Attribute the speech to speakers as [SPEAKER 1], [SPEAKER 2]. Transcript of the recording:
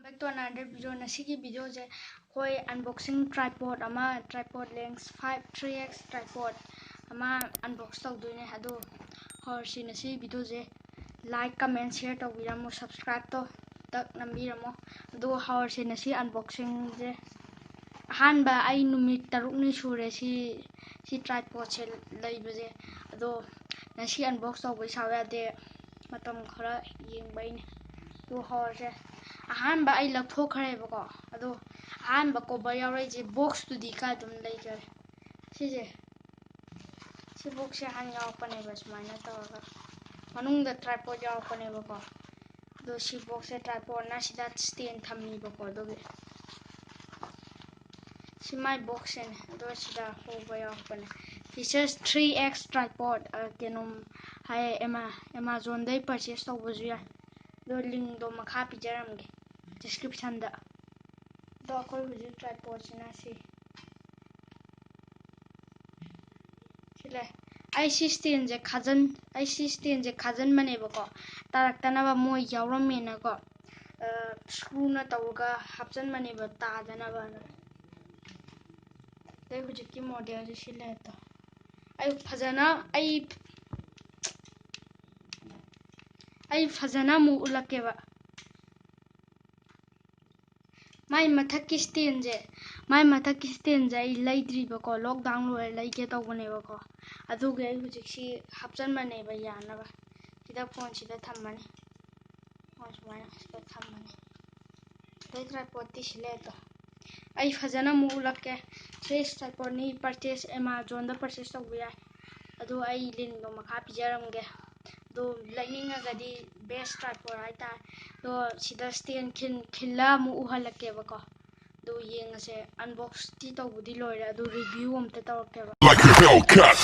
[SPEAKER 1] Back to another video. Nasiki video je koi unboxing tripod tripod length 3x tripod unbox tawdune ado horsi nasi video je like comment share tawbiramo subscribe to tak nambiramo ado horsi nasi unboxing je hanba ai numit tarukni sure si tripod se leibaje ado nasi unbox tawbai sawade matam khara yengbaine do horse ahanba ai lathokkhare bako ado ahanba cover yaure je box tu di ka dum lei jare si box se han yaw pane bas mana tawaga manung da tripod yaw pane bako do si box se tripod na sida stand thammi bako do ge si my box en do sida cover yaw pane features 3x tripod kenom hai Amazon dai purchase tawbuju ya do link do makha pijaramge description da do koi huji tripod sina sile IC stand je khajan mane bako tarak tanaba moi yawram mena ko screw na tawga hapjan mane ba ta dana ba dai huji ki model je sile to ai fajana mu ulake ba mai mathaki stand je ai laidri bako lockdown lo laike tawbane bako aduge ai huji si hapjan mane ba yana ba sida phone sida thammani dai tripod ti sile to ai fajana mu ulake fresh tripod ni purchase Amazon da purchase tawbiya ado ai link do makha pijaramge do lightning agadi best tripod aita do sida stand khilla mu uhalake bako do yengase unbox ti tawbudi loira do review amta tawke ba like a Hellcat